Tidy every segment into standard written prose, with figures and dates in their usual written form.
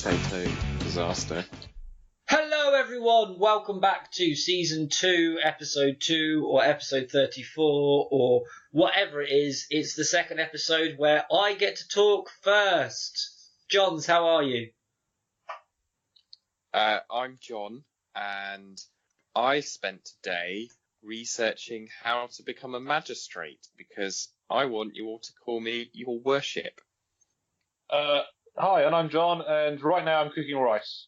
potato disaster. Hello everyone, welcome back to Season 2, Episode 2, or Episode 34, or whatever it is. It's the second episode where I get to talk first. Johns, how are you? I'm John, and I spent today researching how to become a magistrate, because I want you all to call me your worship. Hi, and I'm John, and right now I'm cooking rice.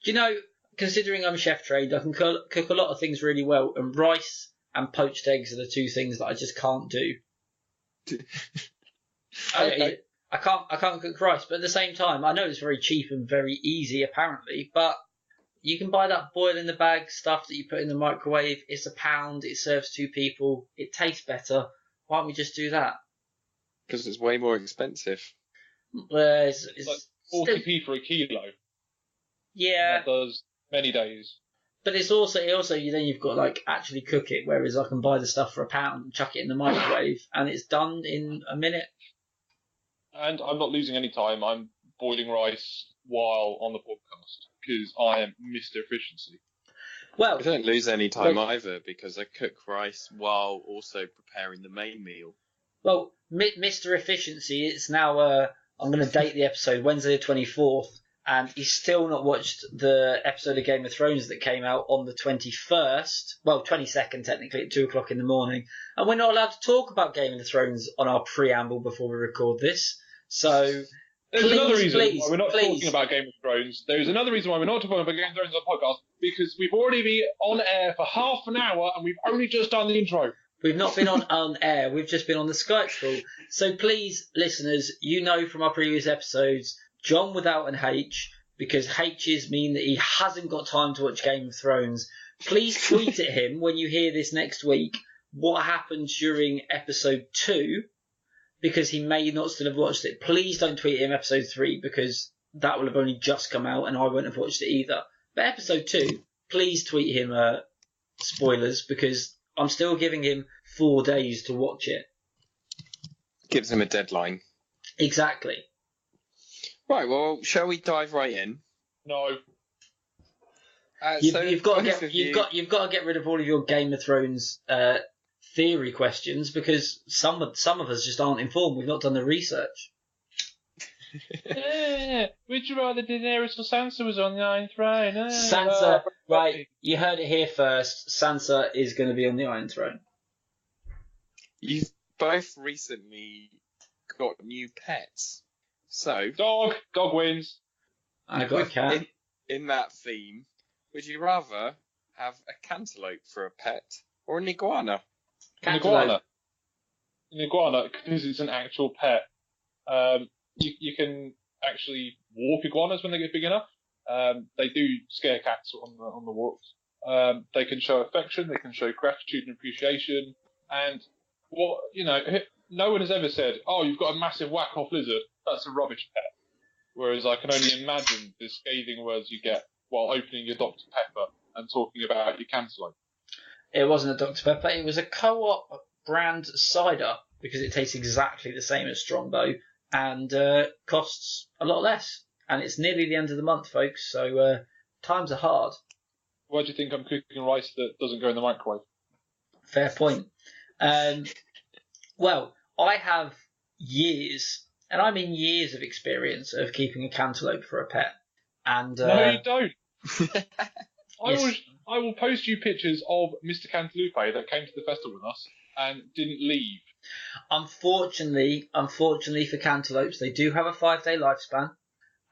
Do you know, considering I'm chef trained, I can cook a lot of things really well, and rice and poached eggs are the two things that I just can't do. Okay. I can't cook rice, but at the same time, I know it's very cheap and very easy, apparently, but you can buy that boil in the bag stuff that you put in the microwave. It's £1, it serves 2 people, it tastes better. Why don't we just do that? Because it's way more expensive. It's Like still, 40p for a kilo. yeah, That does many days. but it's also then you've got to like actually cook it. Whereas I can buy the stuff for £1 and chuck it in the microwave, and it's done in a minute. And I'm not losing any time. I'm boiling rice while on the podcast because I am Mr. Efficiency. Well, I don't lose any time either, because I cook rice while also preparing the main meal. Well, Mr. Efficiency, it's now, I'm going to date the episode, Wednesday the 24th, and he's still not watched the episode of Game of Thrones that came out on the 21st, well, 22nd technically, at 2 o'clock in the morning, and we're not allowed to talk about Game of Thrones on our preamble before we record this, so... There's another reason why we're not talking about Game of Thrones. There's another reason why we're not talking about Game of Thrones on the podcast, because we've already been on air for half an hour and we've only just done the intro. We've not been on air, we've just been on the Skype call. So please, listeners, you know from our previous episodes, John without an H, because H's mean that he hasn't got time to watch Game of Thrones. Please tweet at him when you hear this next week what happened during episode 2, because he may not still have watched it. Please don't tweet him episode 3, because that will have only just come out and I won't have watched it either. But episode 2, please tweet him spoilers, because I'm still giving him 4 days to watch it. Gives him a deadline. Exactly. Right, well, shall we dive right in? No. You've got to get rid of all of your Game of Thrones theory questions, because some of us just aren't informed. We've not done the research. Would you rather Daenerys or Sansa was on the Iron Throne? Sansa, right, you heard it here first. Sansa is going to be on the Iron Throne. You've both recently got new pets. So, Dog wins. I got a cat. In that theme, would you rather have a cantaloupe for a pet or an iguana? An iguana. An iguana, because it's an actual pet. You can actually walk iguanas when they get big enough. They do scare cats on the walks. They can show affection, they can show gratitude and appreciation. And no one has ever said, "Oh, you've got a massive whack-off lizard. That's a rubbish pet." Whereas I can only imagine the scathing words you get while opening your Dr. Pepper and talking about your cantaloupe. It wasn't a Dr. Pepper. It was a Co-op brand cider, because it tastes exactly the same as Strongbow and costs a lot less. And it's nearly the end of the month, folks, so times are hard. Why do you think I'm cooking rice that doesn't go in the microwave? Fair point. Well, I have years, and I mean years of experience of keeping a cantaloupe for a pet. And no, you don't. Yes. I will post you pictures of Mr. Cantaloupe that came to the festival with us and didn't leave. Unfortunately for cantaloupes, they do have a 5-day lifespan,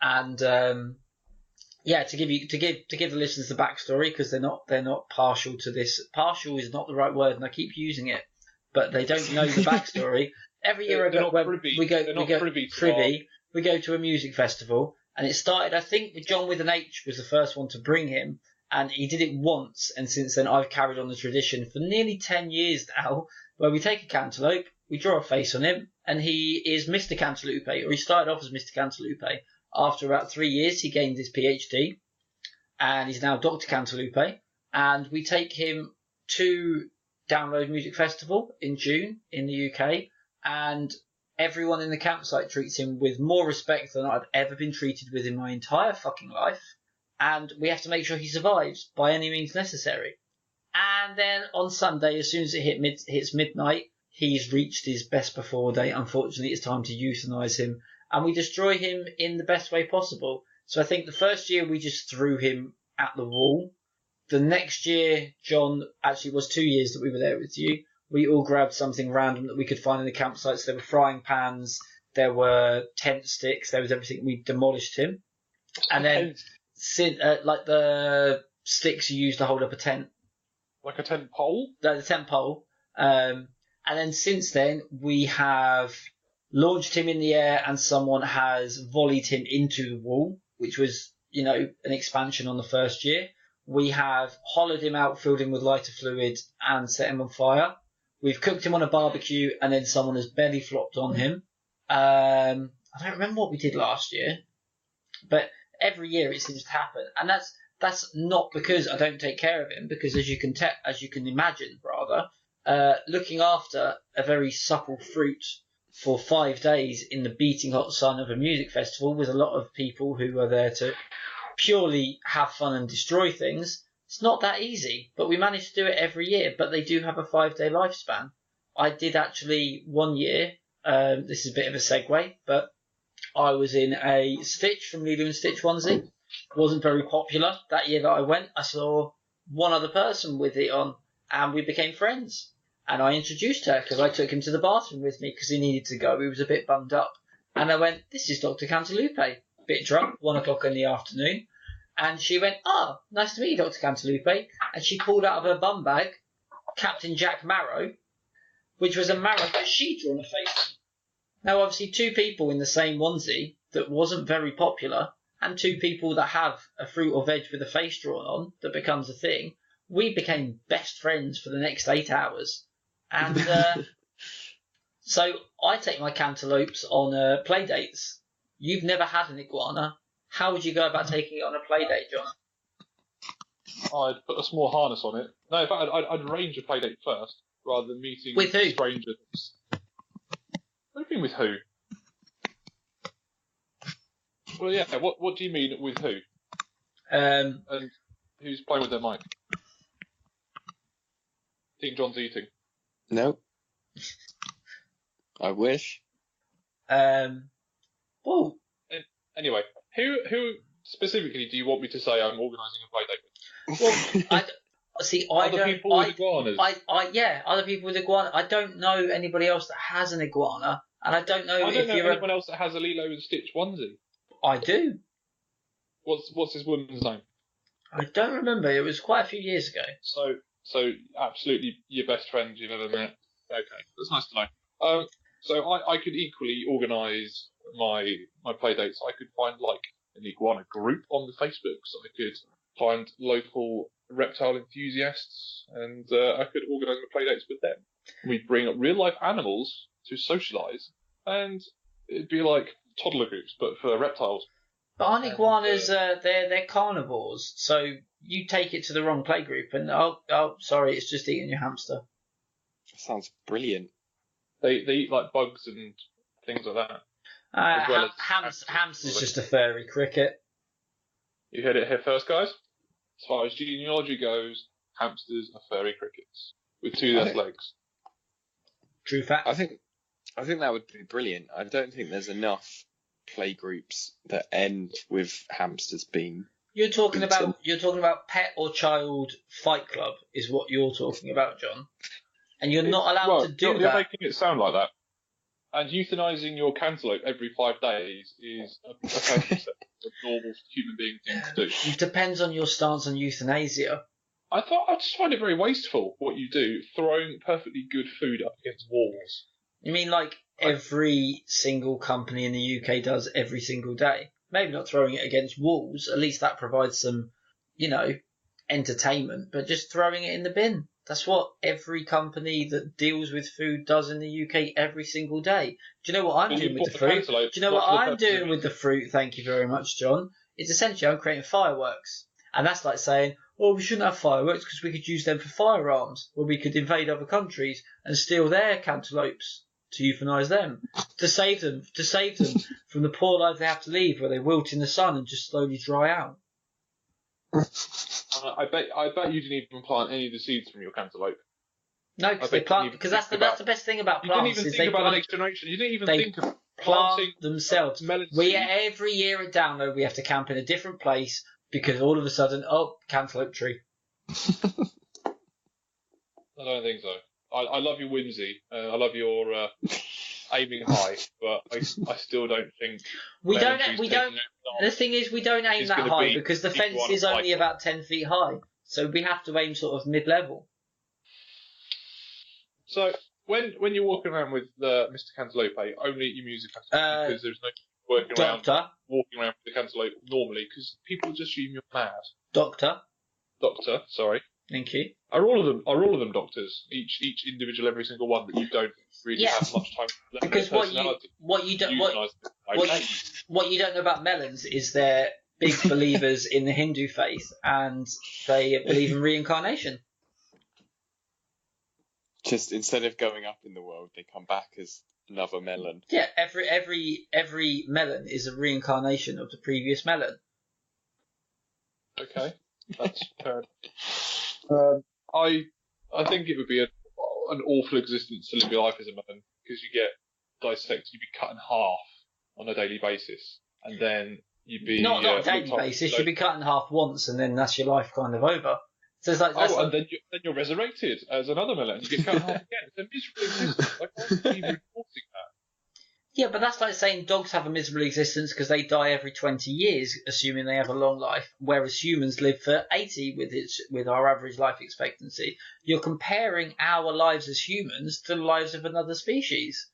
and to give the listeners the backstory, because they're not partial to this. Partial is not the right word, and I keep using it, but they don't know the backstory. Every year we go to a music festival, and it started. I think John with an H was the first one to bring him. And he did it once, and since then I've carried on the tradition for nearly 10 years now, where we take a cantaloupe, we draw a face on him, and he is Mr. Cantaloupe, or he started off as Mr. Cantaloupe. After about 3 years, he gained his PhD, and he's now Dr. Cantaloupe, and we take him to Download Music Festival in June in the UK, and Everyone in the campsite treats him with more respect than I've ever been treated with in my entire fucking life. And we have to make sure he survives by any means necessary. And then on Sunday, as soon as it hits midnight, he's reached his best before date. Unfortunately, it's time to euthanize him. And we destroy him in the best way possible. So I think the first year we just threw him at the wall. The next year, John, actually was 2 years that we were there with you. We all grabbed something random that we could find in the campsites. There were frying pans, there were tent sticks, there was everything. We demolished him. And then, like the sticks you use to hold up a tent. Like a tent pole? The tent pole. And then since then, we have launched him in the air and someone has volleyed him into the wall, which was, an expansion on the first year. We have hollowed him out, filled him with lighter fluid and set him on fire. We've cooked him on a barbecue and then someone has belly flopped on him. I don't remember what we did last year, but every year it seems to happen. And that's not because I don't take care of him, because as you can imagine, looking after a very supple fruit for 5 days in the beating hot sun of a music festival with a lot of people who are there to purely have fun and destroy things, it's not that easy. But we manage to do it every year, but they do have a 5-day lifespan. I did actually one year, this is a bit of a segue, but I was in a Stitch from Lilo and Stitch onesie. Wasn't very popular. That year that I went, I saw one other person with it on, and we became friends. And I introduced her because I took him to the bathroom with me because he needed to go. He was a bit bunged up. And I went, "This is Dr. Cantalupe." Bit drunk, 1 o'clock in the afternoon. And she went, "Oh, nice to meet you, Dr. Cantalupe." And she pulled out of her bum bag Captain Jack Marrow, which was a marrow that she'd drawn a face on. Now, obviously, 2 people in the same onesie that wasn't very popular, and 2 people that have a fruit or veg with a face drawn on that becomes a thing, we became best friends for the next 8 hours. And so I take my cantaloupes on play dates. You've never had an iguana. How would you go about taking it on a play date, John? I'd put a small harness on it. No, in fact, I'd arrange a play date first, rather than meeting with who? Strangers. What do you mean with who? Well, yeah. What do you mean with who? And who's playing with their mic? I think John's eating. No. I wish. Well. Anyway, who specifically do you want me to say I'm organising a play date with? Well, other people with iguanas. Other people with iguana. I don't know anybody else that has an iguana, and I don't know anyone else that has a Lilo and Stitch onesie. I do. What's his woman's name? I don't remember. It was quite a few years ago. So absolutely your best friend you've ever met. Okay, that's nice to know. So I could equally organise my play dates. I could find like an iguana group on the Facebook, so I could find local reptile enthusiasts, and I could organise my play dates with them. We'd bring up real life animals to socialise, and it'd be like toddler groups, but for reptiles. But aren't iguanas? They're carnivores, so you take it to the wrong play group, and sorry, it's just eating your hamster. Sounds brilliant. They eat like bugs and things like that. Hamster's just a furry cricket. You heard it here first, guys. As far as genealogy goes, hamsters are furry crickets with 2 less legs. True fact. I think that would be brilliant. I don't think there's enough play groups that end with hamsters being. You're talking about pet or child fight club is what you're talking about, John. And you're not allowed to do that. You're making it sound like that. And euthanizing your cantaloupe every 5 days is a perfect a normal human being thing to do. It depends on your stance on euthanasia. I just find it very wasteful what you do, throwing perfectly good food up against walls. You mean like every single company in the UK does every single day? Maybe not throwing it against walls, at least that provides some, entertainment, but just throwing it in the bin. That's what every company that deals with food does in the UK every single day. Do you know what I'm doing with the fruit? Do you know what I'm doing with the fruit? Thank you very much, John. It's essentially I'm creating fireworks. And that's like saying, we shouldn't have fireworks because we could use them for firearms, or we could invade other countries and steal their cantaloupes. to euthanize them, to save them from the poor life they have to lead, where they wilt in the sun and just slowly dry out. I bet you didn't even plant any of the seeds from your cantaloupe. No, because they plant. Because that's the best thing about plants. You didn't even think about the next generation. You didn't even think of planting themselves. Every year at Download we have to camp in a different place because all of a sudden, cantaloupe tree. I don't think so. I love your whimsy. I love your aiming high, but I still don't think we don't. The thing is, we don't aim that high because the fence is only about 10 feet high, so we have to aim sort of mid-level. So when you're walking around with Mr. Cantaloupe, only eat your music because there's no walking around with the cantaloupe normally because people just assume you're mad. Doctor, sorry. Thank you. Are all of them doctors? Each individual, every single one that you don't really have much time for. Because what you don't know about melons is they're big believers in the Hindu faith and they believe in reincarnation. Just instead of going up in the world, they come back as another melon. Yeah, every melon is a reincarnation of the previous melon. Okay, that's fair. I think it would be an awful existence to live your life as a melon because you get dissected, you'd be cut in half on a daily basis, and then you'd be not a daily basis. You'd be cut in half once, and then that's your life kind of over. So it's like and then you're resurrected as another melon. You get cut in half again. It's a miserable existence. I can't believe you're reporting that. Yeah, but that's like saying dogs have a miserable existence because they die every 20 years, assuming they have a long life, whereas humans live for 80 with our average life expectancy. You're comparing our lives as humans to the lives of another species.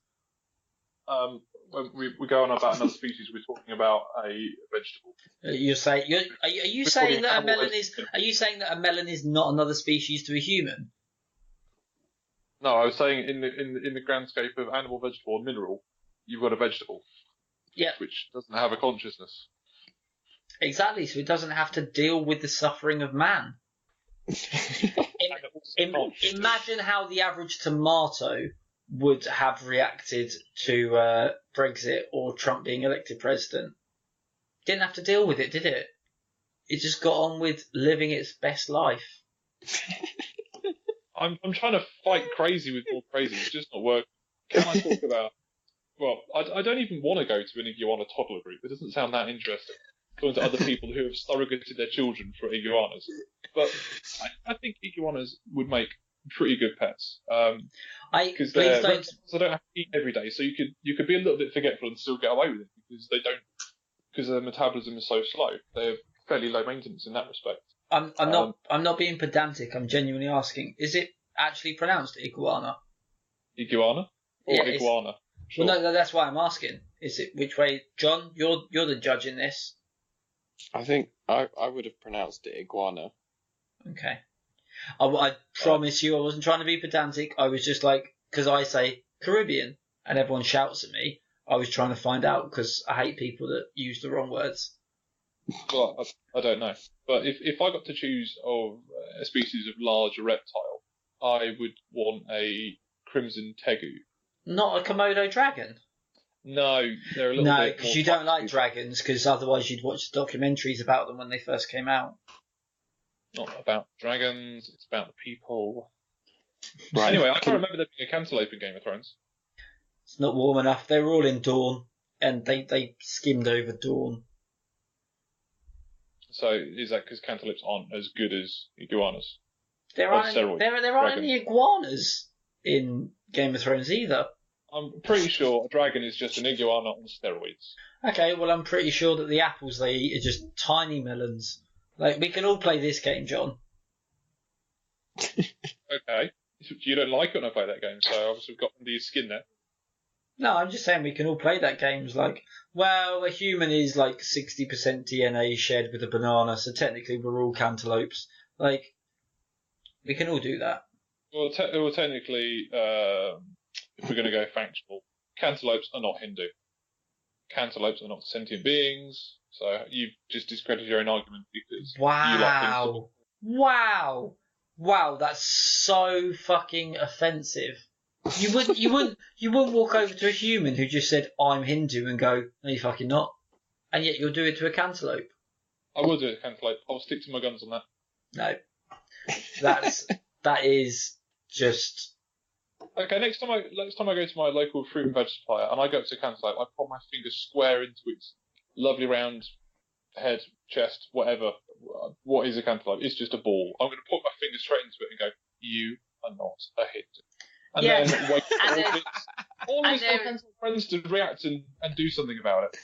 When we go on about another species, we're talking about a vegetable. Are you saying that a melon is not another species to a human? No, I was saying in the grand scope of animal, vegetable, and mineral, you've got a vegetable. Yeah. Which doesn't have a consciousness. Exactly, so it doesn't have to deal with the suffering of man. Imagine how the average tomato would have reacted to Brexit or Trump being elected president. Didn't have to deal with it, did it? It just got on with living its best life. I'm trying to fight crazy with more crazy. It's just not working. Can I talk about... Well, I don't even want to go to an iguana toddler group. It doesn't sound that interesting. Talking to other people who have surrogated their children for iguanas. But I think iguanas would make pretty good pets. Because they don't have to eat every day, so you could be a little bit forgetful and still get away with it because their metabolism is so slow. They're fairly low maintenance in that respect. I'm not being pedantic. I'm genuinely asking: is it actually pronounced iguana? Iguana or iguana? Sure. Well, no, that's why I'm asking. Is it which way, John? You're the judge in this. I think I would have pronounced it iguana. Okay. I promise you, I wasn't trying to be pedantic. I was just like, because I say Caribbean and everyone shouts at me. I was trying to find out because I hate people that use the wrong words. Well, I don't know. But if I got to choose a species of large reptile, I would want a crimson tegu. Not a Komodo dragon? No, they're a little bit more... No, because you don't like dragons, because otherwise you'd watch the documentaries about them when they first came out. Not about dragons, it's about the people. Right. Anyway, I can't remember there being a cantaloupe in Game of Thrones. It's not warm enough. They were all in Dawn, and they skimmed over Dawn. So is that because cantaloupes aren't as good as iguanas? There aren't any iguanas in Game of Thrones either. I'm pretty sure a dragon is just an iguana on steroids. Okay, well I'm pretty sure that the apples they eat are just tiny melons. Like, we can all play this game, John. Okay. You don't like it when I play that game, so obviously we've got under your skin there. No, I'm just saying we can all play that game. It's like, well, a human is like 60% DNA shared with a banana, so technically we're all cantaloupes. Like, we can all do that. Well, technically, if we're going to go factual, cantaloupes are not Hindu. Cantaloupes are not sentient beings, so you've just discredited your own argument because you like things. Wow, that's so fucking offensive. You wouldn't walk over to a human who just said, "I'm Hindu," and go, "No, you're fucking not," and yet you'll do it to a cantaloupe. I will do it to cantaloupe. I'll stick to my guns on that. No, that is just. Okay, next time I go to my local fruit and veg supplier and I go to cantaloupe, I put my finger square into its lovely round head, chest, whatever. What is a cantaloupe? It's just a ball. I'm going to put my finger straight into it and go, "You are not a Hindu." And then wait for all of his cantaloupe friends to react and do something about it.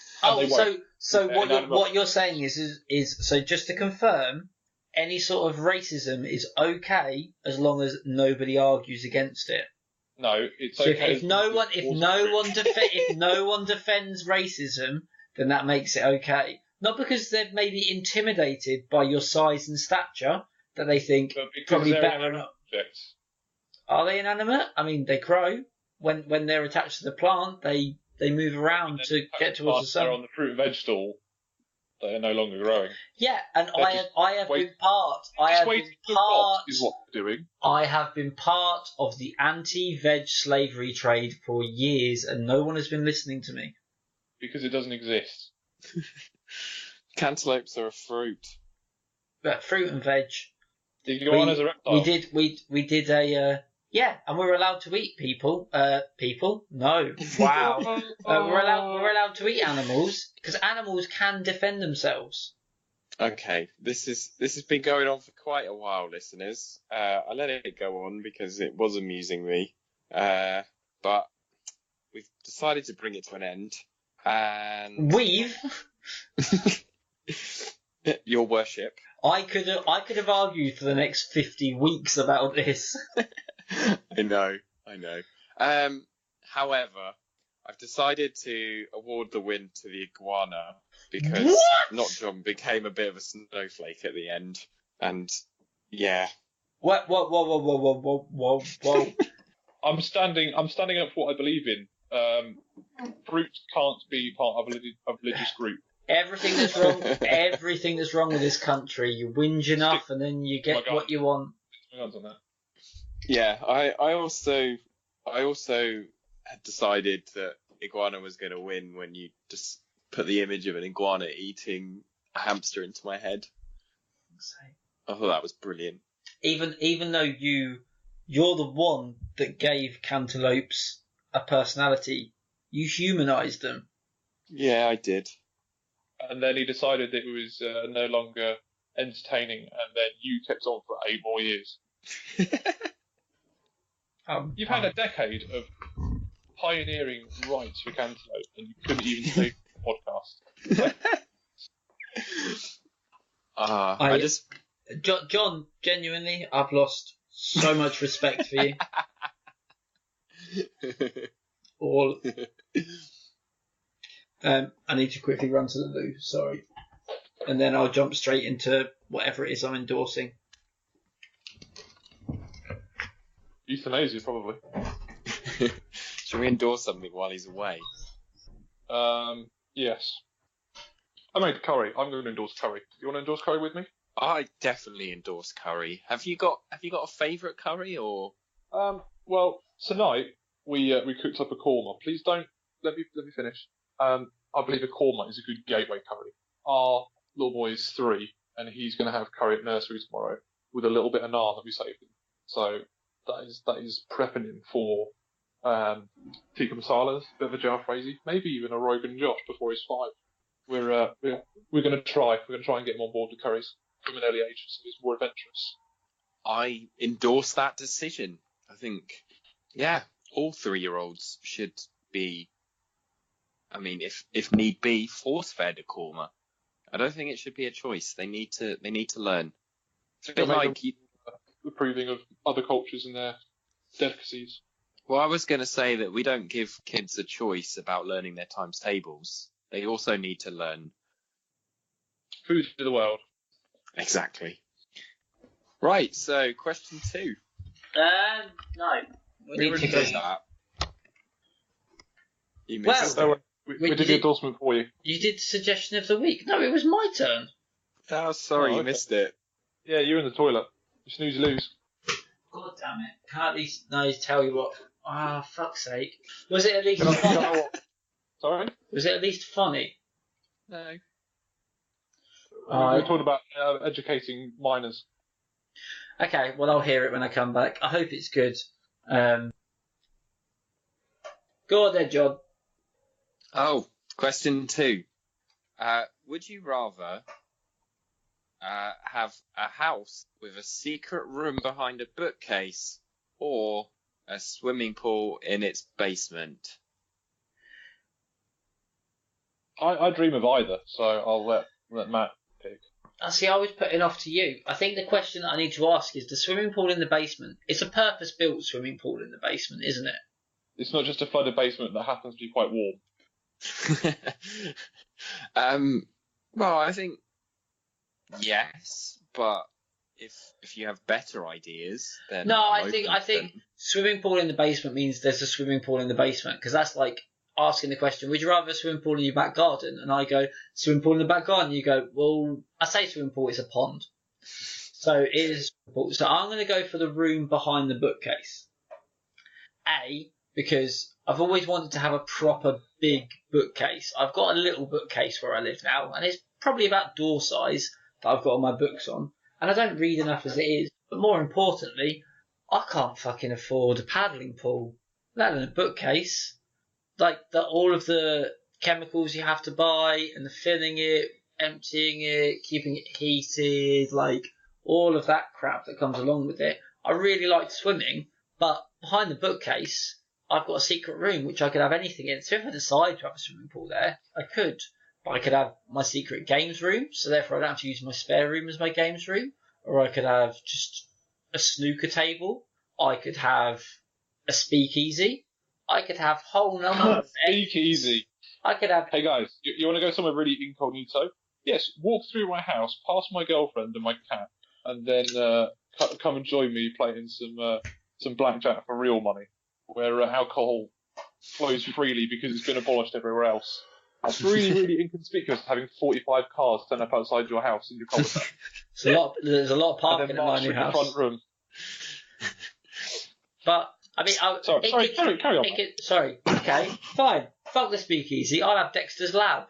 So what you're saying is so just to confirm, any sort of racism is okay as long as nobody argues against it. No, it's so okay. If no one defends racism, then that makes it okay. Not because they're maybe intimidated by your size and stature that they think probably better. Objects. Are they inanimate? I mean, they grow when they're attached to the plant. They move around to get towards the sun. They're on the fruit and veg stall. They are no longer growing. Yeah, and I have been part. Is what they're doing. I have been part of the anti-veg slavery trade for years, and no one has been listening to me. Because it doesn't exist. Cantaloupes are a fruit. But fruit and veg. Did you go on as a reptile? We did a. Yeah, and we're allowed to eat people. People? No. Wow. We're allowed to eat animals because animals can defend themselves. Okay, this has been going on for quite a while, listeners. I let it go on because it was amusing me, but we've decided to bring it to an end. And we've. Your worship. I could have argued for the next 50 weeks about this. I know. However, I've decided to award the win to the iguana because Not John became a bit of a snowflake at the end, and yeah. Whoa! I'm standing up for what I believe in. Fruit can't be part of a religious group. Everything that's wrong with this country, you whinge enough and then you get what you want. Yeah, I also had decided that iguana was going to win when you just put the image of an iguana eating a hamster into my head. I thought that was brilliant. Even though you're the one that gave cantaloupes a personality, you humanised them. Yeah, I did. And then he decided that it was no longer entertaining, and then you kept on for 8 more years. You've had a decade of pioneering rights for cantaloupe, and you couldn't even save the podcast. John, genuinely, I've lost so much respect for you. I need to quickly run to the loo, sorry. And then I'll jump straight into whatever it is I'm endorsing. Euthanasia, probably. Should we endorse something while he's away? Yes. I made curry. I'm going to endorse curry. You want to endorse curry with me? I definitely endorse curry. Have you got a favourite curry or? Well, tonight we cooked up a korma. Please don't let me finish. I believe a korma is a good gateway curry. Our little boy is 3, and he's going to have curry at nursery tomorrow with a little bit of naan that we saved him. So that is prepping him for tikka masalas, bit of a jalfrezi, maybe even a Rogan Josh before he's 5. We're going to try. We're going to try and get him on board with curries from an early age, so he's more adventurous. I endorse that decision. I think, yeah, all 3-year-olds should be. I mean, if need be, force-fed a korma. I don't think it should be a choice. They need to learn. It's a bit like approving of other cultures and their delicacies. Well, I was going to say that we don't give kids a choice about learning their times tables. They also need to learn food to the world. Exactly. Right. So, question 2. No. We already did that. You missed it. We did the endorsement for you. You did suggestion of the week. No, it was my turn. Oh, sorry, you missed it. Yeah, you're in the toilet. You snooze, you lose. God damn it. Can't at least tell you what Ah, fuck's sake. Was it at least funny? Sorry? Was it at least funny? No. We were talking about educating minors. Okay, well, I'll hear it when I come back. I hope it's good. Go on then, John. Oh, question 2. Would you rather have a house with a secret room behind a bookcase or a swimming pool in its basement? I dream of either, so I'll let Matt pick. See, I was putting off to you. I think the question that I need to ask is the swimming pool in the basement. It's a purpose-built swimming pool in the basement, isn't it? It's not just a flooded basement that happens to be quite warm. Well, I think yes, but if you have better ideas, then no, I think swimming pool in the basement means there's a swimming pool in the basement, because that's like asking the question, would you rather a swimming pool in your back garden? And I go, swimming pool in the back garden. You go, well, I say swimming pool, it's a pond. So it is a swimming pool. So I'm going to go for the room behind the bookcase. Because I've always wanted to have a proper big bookcase. I've got a little bookcase where I live now, and it's probably about door size that I've got all my books on. And I don't read enough as it is. But more importantly, I can't fucking afford a paddling pool, let alone a bookcase. Like all of the chemicals you have to buy and the filling it, emptying it, keeping it heated, like all of that crap that comes along with it. I really like swimming, but behind the bookcase, I've got a secret room which I could have anything in. So if I decide to have a swimming pool there, I could. But I could have my secret games room, so therefore I don't have to use my spare room as my games room. Or I could have just a snooker table. I could have a speakeasy. I could have whole number of Speakeasy. I could have... Hey guys, you want to go somewhere really incognito? Yes, walk through my house, past my girlfriend and my cat, and then come and join me playing some blackjack for real money, where alcohol flows freely because it's been abolished everywhere else. That's really, really inconspicuous, having 45 cars turn up outside your house in your cul-de-sac. There's a lot of parking in my new house. Front room. But, I mean... Carry on. Sorry, okay, fine. Fuck the speakeasy, I'll have Dexter's lab.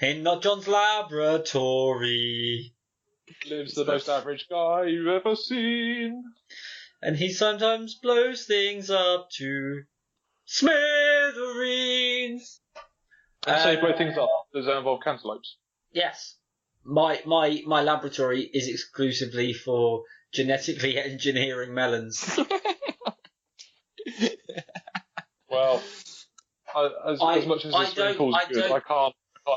In Not John's laboratory lives the most average guy you've ever seen. And he sometimes blows things up to smithereens. So you blow things up. Does that involve cantaloupes? Yes. My laboratory is exclusively for genetically engineering melons. Well, as much as this swimming pool is good, I can't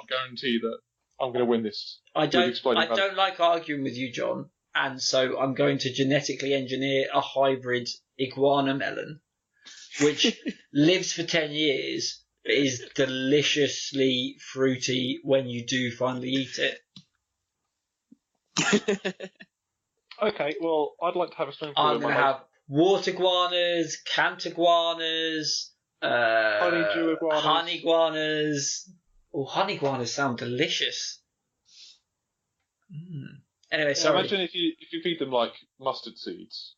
guarantee that I'm going to win this. I don't like arguing with you, John, and so I'm going to genetically engineer a hybrid iguana melon, which lives for 10 years, but is deliciously fruity when you do finally eat it. Okay, well, I'd like to have a swimming pool. I'm going to have water iguanas, cant iguanas, honey iguanas. Oh, honey iguanas sound delicious. Anyway, sorry. Imagine if you feed them like mustard seeds,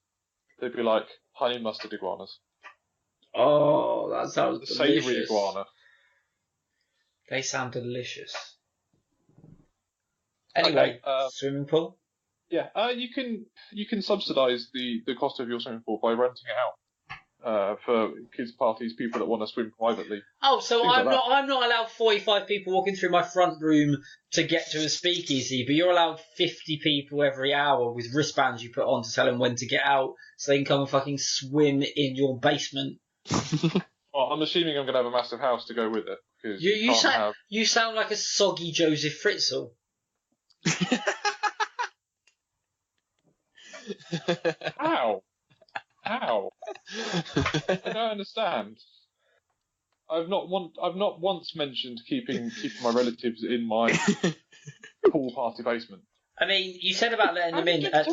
they'd be like honey mustard iguanas. Oh, that sounds delicious. Savoury iguana. They sound delicious. Anyway, swimming pool. Yeah, you can subsidise the cost of your swimming pool by renting it out for kids' parties, people that want to swim privately. Oh, so I'm not allowed 45 people walking through my front room to get to a speakeasy, but you're allowed 50 people every hour with wristbands you put on to tell them when to get out, so they can come and fucking swim in your basement. Well, I'm assuming I'm going to have a massive house to go with it. You sound like a soggy Joseph Fritzl. How? I don't understand. I've not once mentioned keeping my relatives in my pool party basement. I mean, you said about letting them in. At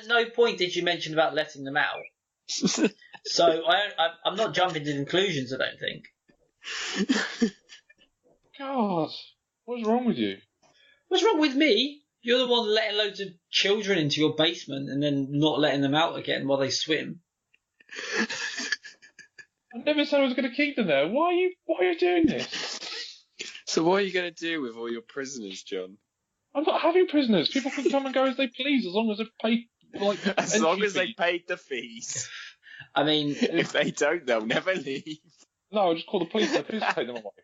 no point did you mention about letting them out. So I'm not jumping to conclusions, I don't think. God, what's wrong with you? What's wrong with me? You're the one letting loads of children into your basement and then not letting them out again while they swim. I never said I was going to keep them there. Why are you doing this? So what are you going to do with all your prisoners, John? I'm not having prisoners. People can come and go as they please, as long as they pay, as long as they paid the fees. I mean, if they don't, they'll never leave. No, I'll just call the police. The police will take them away.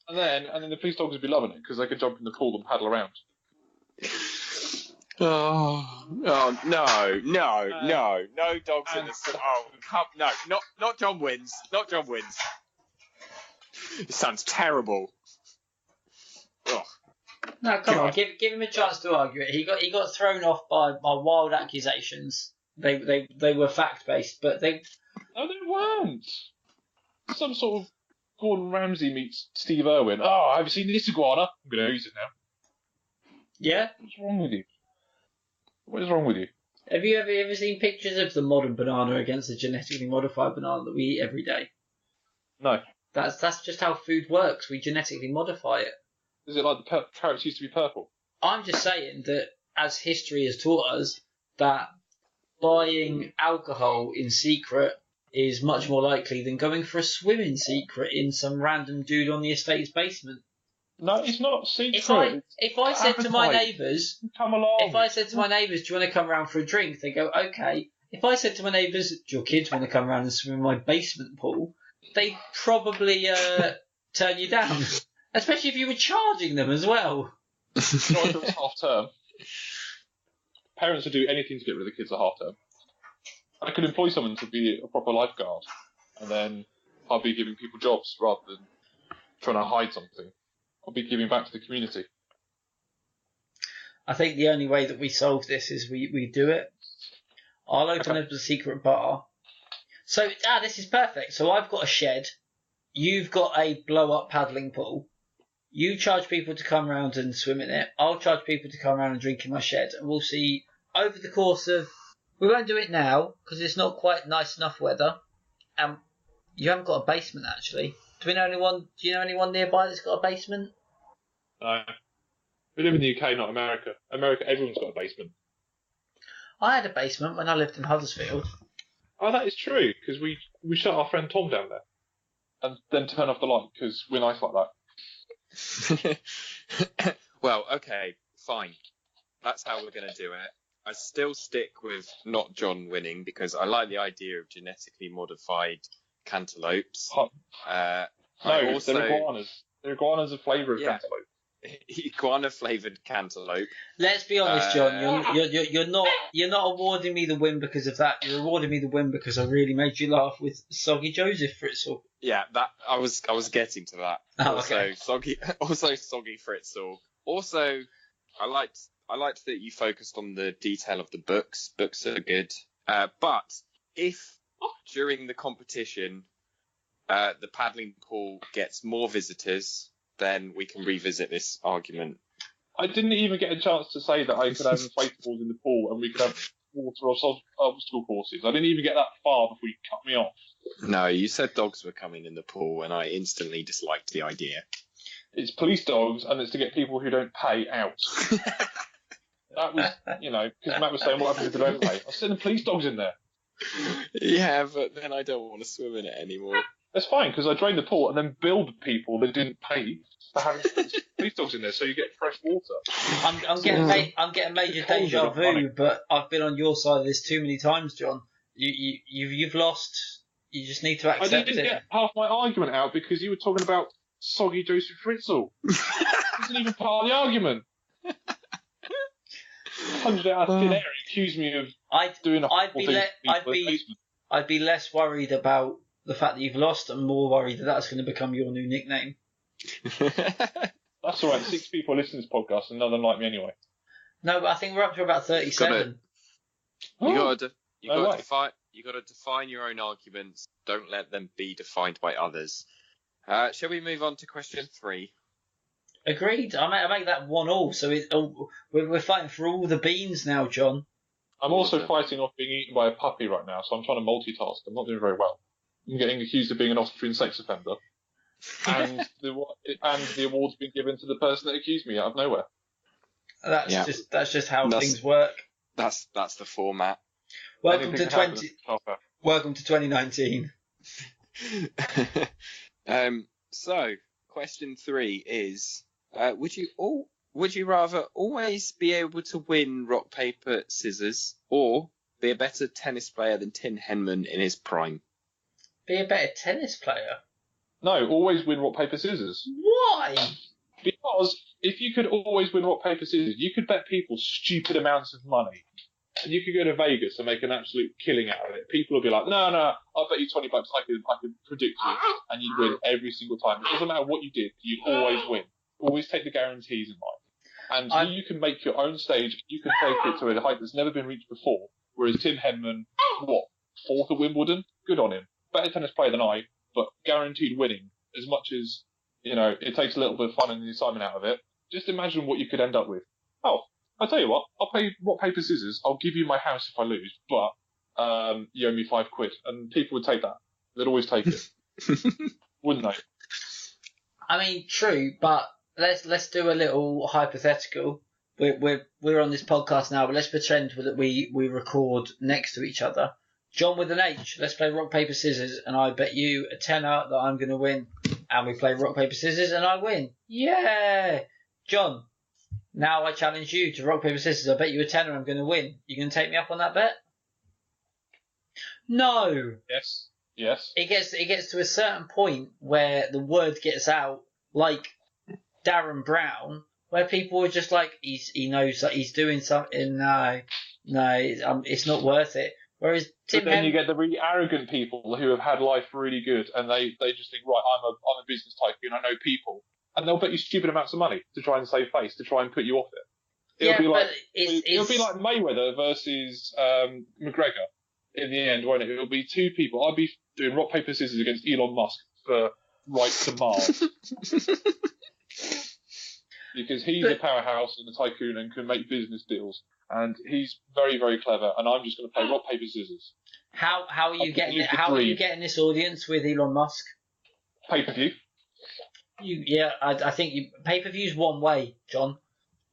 and then the police dogs would be loving it because they could jump in the pool and paddle around. Oh no dogs in the sun. Oh, no, not John wins. Not John wins. It sounds terrible. Oh. No, come on, give him a chance to argue it. He got thrown off by wild accusations. They were fact based, but they. No, they weren't. Some sort of Gordon Ramsay meets Steve Irwin. Oh, have you seen this iguana? I'm going to use it now. Yeah. What's wrong with you? What is wrong with you? Have you ever seen pictures of the modern banana against the genetically modified banana that we eat every day? No. That's just how food works. We genetically modify it. Is it like the carrots used to be purple? I'm just saying that, as history has taught us, that buying alcohol in secret is much more likely than going for a swim in secret in some random dude on the estate's basement. No, it's not secret. If I said to my neighbours, come along. If I said to my neighbours, do you want to come around for a drink? They go, okay. If I said to my neighbours, do your kids want to come around and swim in my basement pool? They'd probably turn you down. Especially if you were charging them as well. Not if it was half term. Parents would do anything to get rid of the kids at half term. I could employ someone to be a proper lifeguard, and then I'll be giving people jobs rather than trying to hide something. I'll be giving back to the community. I think the only way that we solve this is we do it. I'll open up a secret bar. So, this is perfect. So I've got a shed. You've got a blow-up paddling pool. You charge people to come around and swim in it. I'll charge people to come around and drink in my shed. And we'll see over the course of... We won't do it now because it's not quite nice enough weather. And you haven't got a basement, actually. Do you know anyone nearby that's got a basement? No. We live in the UK, not America. America, everyone's got a basement. I had a basement when I lived in Huddersfield. Oh, that is true, because we shut our friend Tom down there. And then turn off the light, because we're nice like that. Well, okay, fine. That's how we're going to do it. I still stick with not John winning, because I like the idea of genetically modified cantaloupes. They're iguanas. They're iguanas a flavour of cantaloupe. Iguana flavoured cantaloupe. Let's be honest, John. You're not awarding me the win because of that. You're awarding me the win because I really made you laugh with Soggy Joseph Fritzl. Yeah, that I was getting to that. Oh, okay. Soggy Fritzl. Also, I liked that you focused on the detail of the books. Books are good. But if during the competition the paddling pool gets more visitors, then we can revisit this argument. I didn't even get a chance to say that I could have inflatables in the pool and we could have water or obstacle courses. I didn't even get that far before you cut me off. No, you said dogs were coming in the pool and I instantly disliked the idea. It's police dogs and it's to get people who don't pay out. That was, because Matt was saying what happens if they don't pay. I said the police dogs in there. Yeah, but then I don't want to swim in it anymore. That's fine, because I drained the pool and then billed people that didn't pay for having police dogs in there, so you get fresh water. I'm getting major deja vu, but I've been on your side of this too many times, John. You've lost. You just need to accept it. I didn't get half my argument out because you were talking about Soggy Joseph Fritzl. It wasn't even part of the argument. Punched it out of thin air and accused me of doing a horrible thing. I'd be less worried about the fact that you've lost and more worried that that's going to become your new nickname. That's all right. 6 people listen to this podcast and none of them like me anyway. No, but I think we're up to about 37. You got to define your own arguments. Don't let them be defined by others. Shall we move on to question 3? Agreed. I make that 1-1. So we're fighting for all the beans now, John. I'm also fighting off being eaten by a puppy right now, so I'm trying to multitask. I'm not doing very well. I'm getting accused of being an Austrian sex offender. and the award's been given to the person that accused me out of nowhere. That's just how things work. That's the format. Welcome to 2019. So, question 3 is: would you rather always be able to win rock paper scissors, or be a better tennis player than Tim Henman in his prime? Be a better tennis player? No, always win rock paper scissors. Why? Because if you could always win rock paper scissors, you could bet people stupid amounts of money. And you could go to Vegas and make an absolute killing out of it. People will be like, no, I'll bet you $20 I could predict you, and you'd win every single time. It doesn't matter what you did, you'd always win. Always take the guarantees in mind. And you can make your own stage, you can take it to a height that's never been reached before. Whereas Tim Henman, 4th at Wimbledon? Good on him. Better tennis player than I, but guaranteed winning. As much as, it takes a little bit of fun and the excitement out of it. Just imagine what you could end up with. Oh, I'll tell you what, I'll play rock, paper, scissors. I'll give you my house if I lose, but you owe me £5. And people would take that. They'd always take it. Wouldn't they? I mean, true, but let's do a little hypothetical. We're on this podcast now, but let's pretend that we record next to each other. John with an H, let's play rock, paper, scissors, and I bet you a tenner that I'm going to win. And we play rock, paper, scissors, and I win. Yeah! John, now I challenge you to rock, paper, scissors. I bet you a tenner I'm going to win. You going to take me up on that bet? No! Yes. It gets to a certain point where the word gets out, like Darren Brown, where people are just like, he knows that he's doing something. No, it's not worth it. Whereas But then you get the really arrogant people who have had life really good, and they just think, right, I'm a business tycoon, I know people, and they'll bet you stupid amounts of money to try and save face, to try and put you off it. It'll be like Mayweather versus McGregor in the end, won't it? It'll be two people. I'll be doing rock, paper, scissors against Elon Musk for right to Mars. Because he's a powerhouse and a tycoon and can make business deals. And he's very, very clever, and I'm just going to play rock, paper, scissors. How are you getting it? How are you getting this audience with Elon Musk? Pay-per-view. I think pay-per-view's one way, John.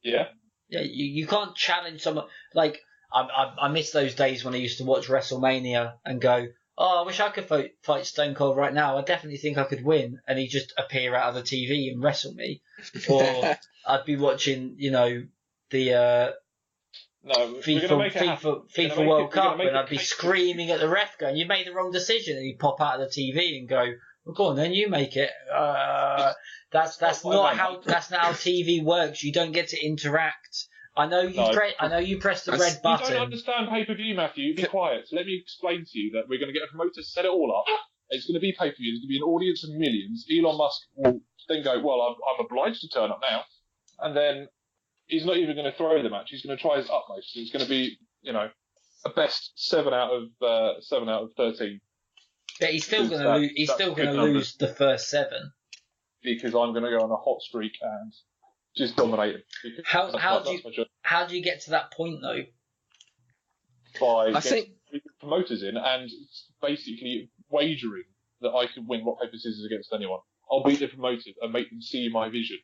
Yeah. Yeah, you can't challenge someone. Like, I miss those days when I used to watch WrestleMania and go, oh, I wish I could fight Stone Cold right now. I definitely think I could win. And he'd just appear out of the TV and wrestle me. Or I'd be watching, the FIFA World Cup, and I'd be screaming at the ref going, you made the wrong decision. And he'd pop out of the TV and go, well, go on then, you make it. That's not how TV works. You don't get to interact. I know you press the red button. You don't understand pay-per-view, Matthew. Be quiet. Let me explain to you that we're going to get a promoter to set it all up. It's going to be pay-per-view. There's going to be an audience of millions. Elon Musk will then go, well, I'm obliged to turn up now. And then he's not even going to throw the match. He's going to try his utmost. It's going to be, a best 7 out of 13. But he's still going to lose. He's still going to lose the first 7. Because I'm going to go on a hot streak and just dominate him. How do you get to that point though? By getting promoters in and basically wagering that I could win rock, paper, scissors against anyone. I'll beat the promoters and make them see my vision.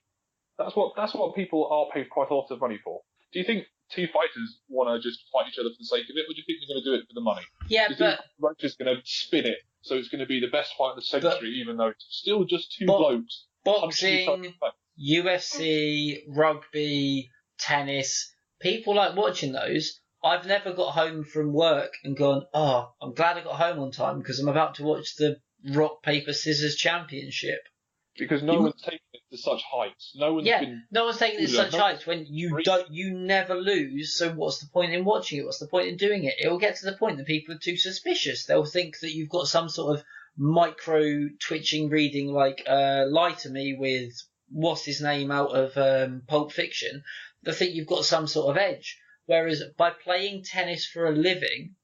That's what people are paid quite a lot of money for. Do you think two fighters want to just fight each other for the sake of it, or do you think they're going to do it for the money? Yeah, do you think the promoter's going to spin it so it's going to be the best fight of the century, even though it's still just two blokes? Boxing, UFC, rugby, tennis, people like watching those. I've never got home from work and gone, oh, I'm glad I got home on time because I'm about to watch the rock, paper, scissors championship. Because no one's taken it to such heights. No one's taking it to such heights when you never lose, so what's the point in watching it? What's the point in doing it? It will get to the point that people are too suspicious. They'll think that you've got some sort of micro twitching reading like Lie to Me with what's his name out of Pulp Fiction. They think you've got some sort of edge. Whereas by playing tennis for a living,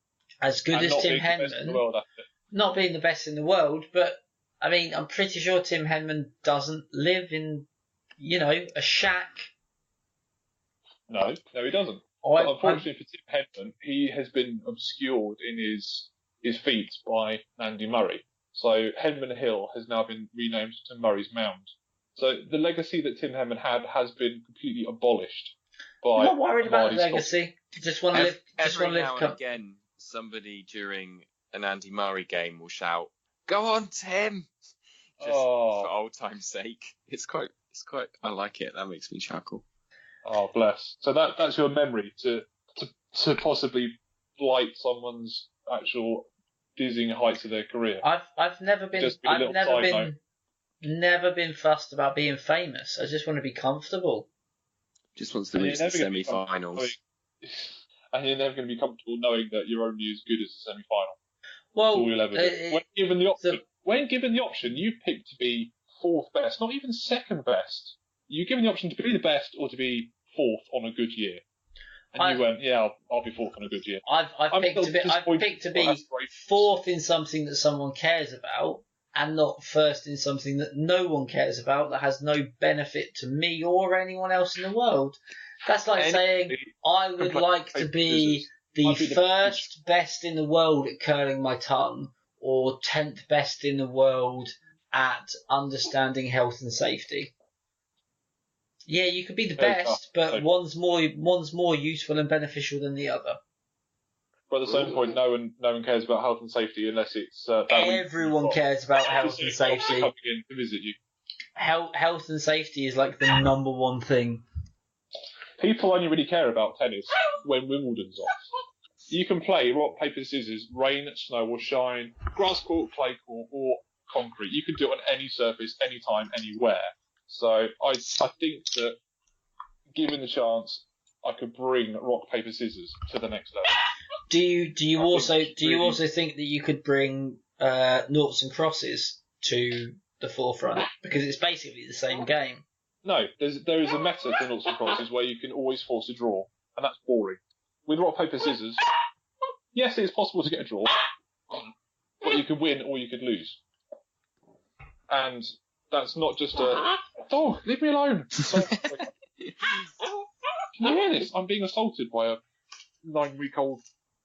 as good as Tim Henman, not being the best in the world, but I mean, I'm pretty sure Tim Henman doesn't live in, a shack. No, he doesn't. But unfortunately for Tim Henman, he has been obscured in his feats by Andy Murray. So Henman Hill has now been renamed to Murray's Mound. So the legacy that Tim Henman had has been completely abolished by I'm not worried about Marty the legacy. Just want to live. Just want to live. Every now and again, somebody during an Andy Murray game will shout, "Go on, Tim!" Just for old time's sake. It's quite. I like it. That makes me chuckle. Oh, bless. So that's your memory to possibly blight someone's actual dizzying heights of their career. I've never been fussed about being famous. I just want to be comfortable. Just wants to reach the semi-finals. And you're never going to be comfortable knowing that you're only as good as the semi-final. Well, that's all you'll ever do. When given the option, you picked to be fourth best, not even second best. You're given the option to be the best or to be fourth on a good year. And you went, yeah, I'll be fourth on a good year. I've picked to be fourth in something that someone cares about, and not first in something that no one cares about, that has no benefit to me or anyone else in the world. That's like saying I would like to be the first best in the world at curling my tongue, or 10th best in the world at understanding health and safety. Yeah, you could be the best, but one's more useful and beneficial than the other. But at the same point, no one cares about health and safety unless it's everyone cares about health and safety. Coming in to visit you. Health and safety is like the number one thing. People only really care about tennis when Wimbledon's off. You can play rock, paper, scissors, rain, snow or shine, grass court, clay court or concrete. You can do it on any surface, anytime, anywhere. So I think that given the chance, I could bring rock, paper, scissors to the next level. Do you also think that you could bring noughts and crosses to the forefront, because it's basically the same game? No, there is a method to noughts and crosses where you can always force a draw, and that's boring. With rock, paper, scissors, yes, it is possible to get a draw, but you could win or you could lose. And that's not just a dog. Leave me alone. Can you hear this? I'm being assaulted by a 9-week-old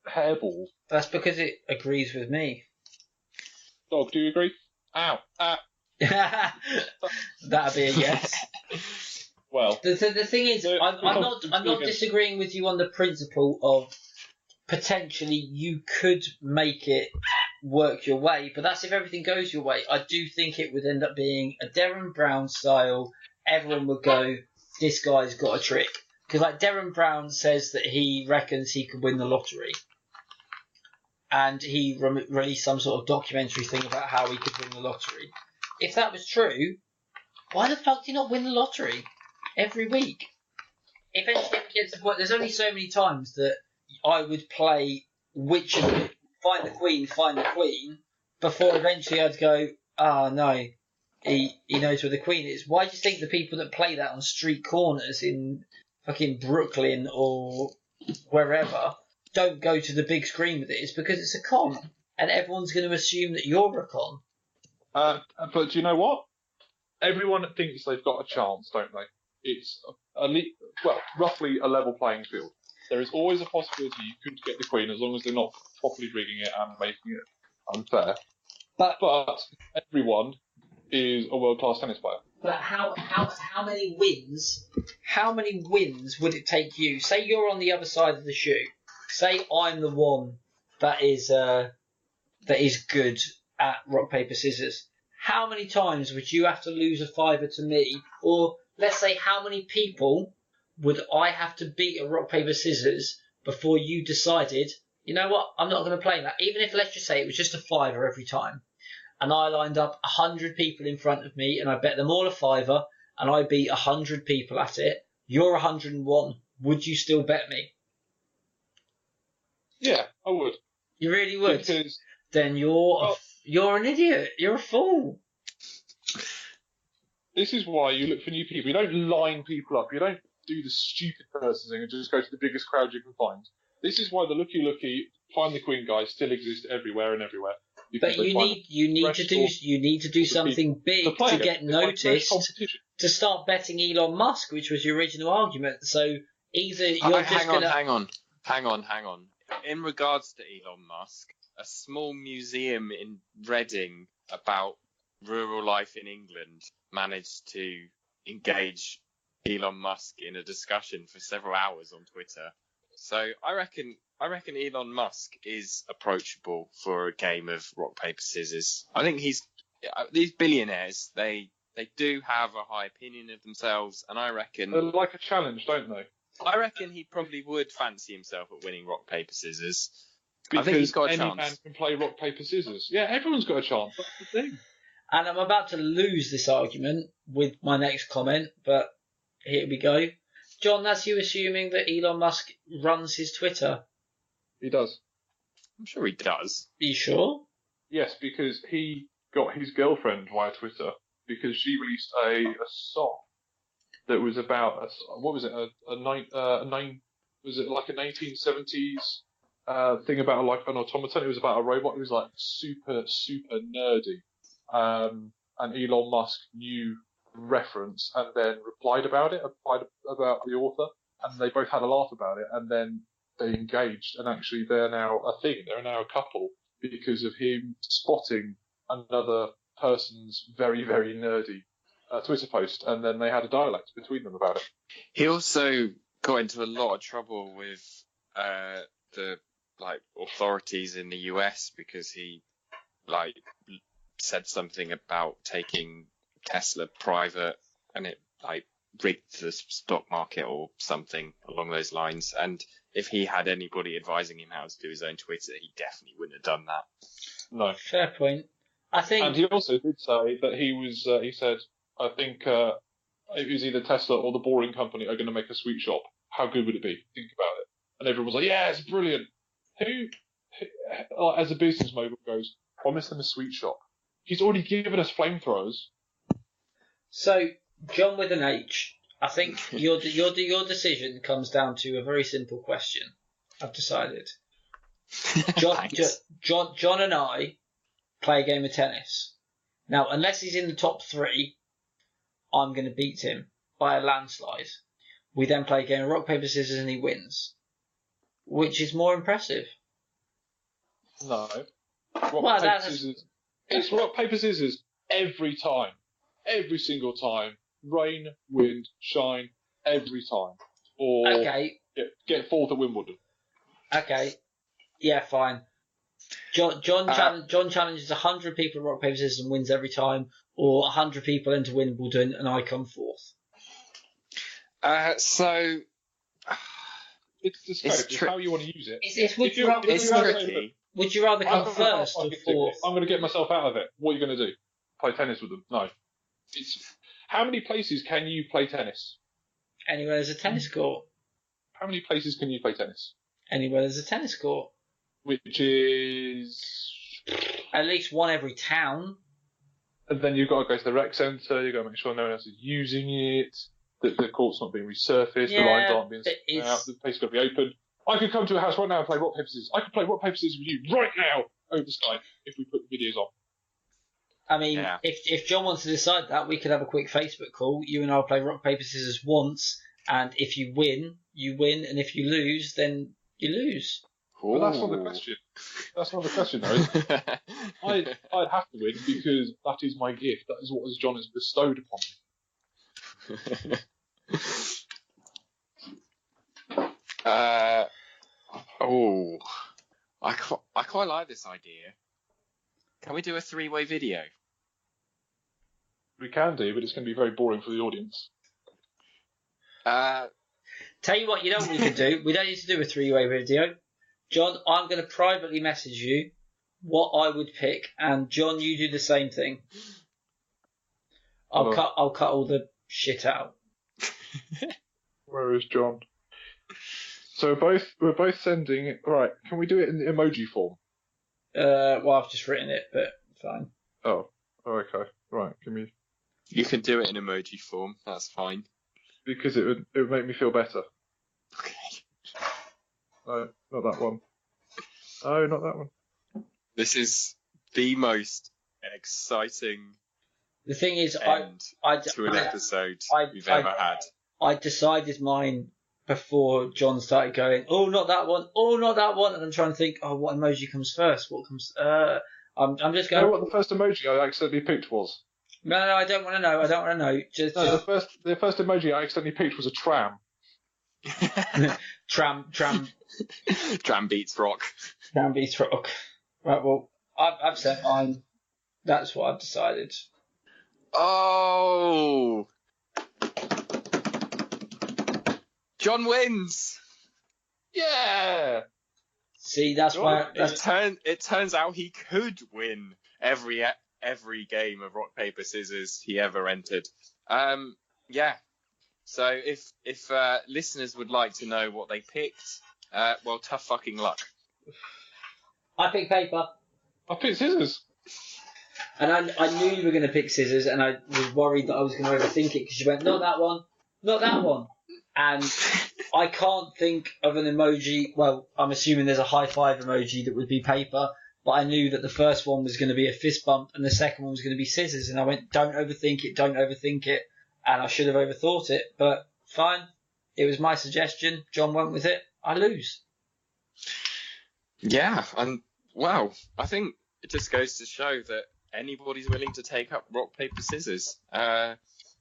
hairball. That's because it agrees with me. Dog, do you agree? Ow. That'd be a yes. Well, the thing is, I'm not disagreeing with you on the principle of potentially you could make it work your way, but that's if everything goes your way. I do think it would end up being a Darren Brown style. Everyone would go, this guy's got a trick. Because like Darren Brown says that he reckons he could win the lottery. And he released some sort of documentary thing about how he could win the lottery. If that was true, why the fuck did he not win the lottery every week? Eventually it gets to the point, there's only so many times that I would play which of the find the queen, before eventually I'd go, no, he knows where the queen is. Why do you think the people that play that on street corners in fucking Brooklyn or wherever don't go to the big screen with it? It's because it's a con, and everyone's going to assume that you're a con. But do you know what? Everyone thinks they've got a chance, don't they? It's roughly a level playing field. There is always a possibility you could get the queen as long as they're not properly rigging it and making it unfair. But everyone is a world-class tennis player. But how many wins? How many wins would it take you? Say you're on the other side of the shoe. Say I'm the one that is good at rock paper scissors. How many times would you have to lose a fiver to me? Or let's say, how many people would I have to beat at rock paper scissors before you decided, you know what, I'm not going to play that? Even if, let's just say, it was just a fiver every time, and I lined up 100 people in front of me and I bet them all a fiver and I beat 100 people at it, you're 101. Would you still bet me? Yeah, I would. You really would? Because then you're an idiot. You're a fool. This is why you look for new people. You don't line people up. You don't do the stupid person thing and just go to the biggest crowd you can find. This is why the looky find the queen guys still exist everywhere and everywhere. But you need to do something big to get noticed, to start betting Elon Musk, which was your original argument. So either you're hang on. In regards to Elon Musk, a small museum in Reading about rural life in England managed to engage Elon Musk in a discussion for several hours on Twitter. So I reckon Elon Musk is approachable for a game of rock, paper, scissors. I think these billionaires, they do have a high opinion of themselves, and I reckon... They like a challenge, don't they? I reckon he probably would fancy himself at winning rock, paper, scissors. Because I think he's got a any chance. man can play rock, paper, scissors. Yeah, everyone's got a chance. That's the thing. And I'm about to lose this argument with my next comment, but here we go. John, that's you assuming that Elon Musk runs his Twitter. He does. I'm sure he does. Are you sure? Yes, because he got his girlfriend via Twitter because she released a song that was about what was it? Was it like a 1970s thing about like an automaton? It was about a robot. It was like super nerdy. And Elon Musk knew the reference and then replied about the author, and they both had a laugh about it, and then they engaged, and actually they're now a thing. They're now a couple because of him spotting another person's very, very nerdy Twitter post, and then they had a dialect between them about it. He also got into a lot of trouble with the authorities in the US because he said something about taking Tesla private, and it rigged the stock market or something along those lines. And if he had anybody advising him how to do his own Twitter, he definitely wouldn't have done that. No. Fair point. I think. And he also did say that he was. He said, "I think it was either Tesla or the Boring Company are going to make a sweet shop. How good would it be? Think about it." And everyone was like, "Yeah, it's brilliant." Who as a business mogul, goes, "Promise them a sweet shop." He's already given us flamethrowers. So, John with an H, I think your decision comes down to a very simple question. I've decided. John and I play a game of tennis. Now, unless he's in the top 3, I'm going to beat him by a landslide. We then play a game of rock, paper, scissors, and he wins. Which is more impressive? No. Rock, paper, scissors. It's rock, paper, scissors every time. Every single time. Rain, wind, shine, every time. Or okay. Get fourth at Wimbledon. Okay. Yeah, fine. John challenges 100 people at rock, paper, scissors and wins every time, or 100 people into Wimbledon and I come fourth. So... It's the scope. It's how you want to use it. It's tricky. Would you rather come first or fourth? I'm going to get myself out of it. What are you going to do? Play tennis with them? No. How many places can you play tennis? Anywhere there's a tennis court. How many places can you play tennis? Anywhere there's a tennis court. Which is... at least one every town. And then you've got to go to the rec centre, you've got to make sure no one else is using it, that the court's not being resurfaced, the lines aren't being sorted out, the place has got to be open. I could come to a house right now and play rock, paper, scissors. I could play rock, paper, scissors with you right now over Skype if we put the videos on. I mean, if John wants to decide that, we could have a quick Facebook call. You and I'll play rock, paper, scissors once, and if you win, you win, and if you lose, then you lose. Well, that's not the question. That's not the question, though. I'd have to win because that is my gift. That is what John has bestowed upon me. I quite like this idea. Can we do a 3-way video? We can do, but it's going to be very boring for the audience. Tell you what, you know what we can do? We don't need to do a 3-way video. John, I'm going to privately message you what I would pick, and John, you do the same thing. I'll cut all the shit out. Where is John? So we're both sending. Right, can we do it in the emoji form? Well, I've just written it, but fine. Oh, okay. Right, can we? You can do it in emoji form. That's fine. Because it would make me feel better. Okay. No, not that one. Oh, not that one. This is the most exciting. The thing is, end to an episode we've ever had. I decided mine before John started going, oh, not that one, oh, not that one, and I'm trying to think, oh, what emoji comes first? What comes? I I'm just You going. know what the first emoji I accidentally picked was? No, I don't want to know. I don't want to know. The first emoji I accidentally picked was a tram. Tram. Tram beats rock. Tram beats rock. Right. Well, I've said mine. That's what I've decided. Oh, John wins. Yeah. See, that's why. It turns out he could win every game of rock paper scissors he ever entered. Yeah. So if listeners would like to know what they picked, well, tough fucking luck. I picked paper. I picked scissors. And I knew you were going to pick scissors, and I was worried that I was going to overthink it because you went, not that one, not that one. And I can't think of an emoji. Well, I'm assuming there's a high five emoji that would be paper, but I knew that the first one was going to be a fist bump and the second one was going to be scissors. And I went, don't overthink it. And I should have overthought it, but fine. It was my suggestion. John went with it. I lose. Yeah, and wow, I think it just goes to show that anybody's willing to take up rock, paper, scissors.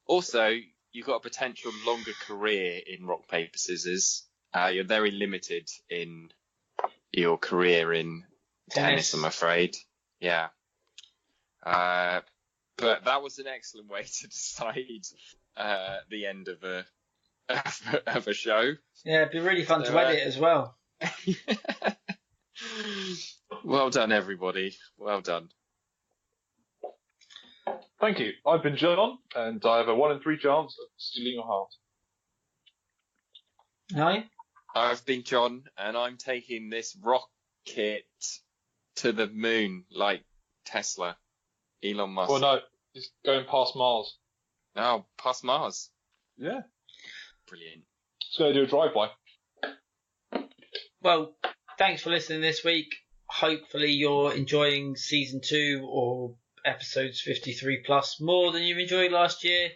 Also, you've got a potential longer career in rock, paper, scissors. You're very limited in your career in tennis, I'm afraid. Yeah. But that was an excellent way to decide the end of a show. Yeah, it'd be really fun to edit as well. Well done, everybody. Well done. Thank you. I've been John, and I have a 1 in 3 chance of stealing your heart. Hi. I've been John, and I'm taking this rocket to the moon like Tesla, Elon Musk. Well, no, it's going past Mars. Oh, past Mars. Yeah. Brilliant. It's going to do a drive-by. Well, thanks for listening this week. Hopefully you're enjoying season 2 or episodes 53 plus more than you enjoyed last year.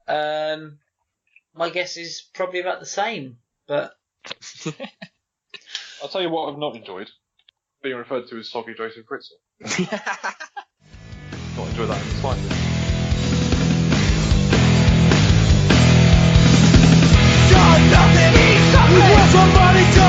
My guess is probably about the same, but I'll tell you what I've not enjoyed. Being referred to as soggy Joseph Kritzel. Not enjoyed that in the slightest. Nothing means something. We want somebody to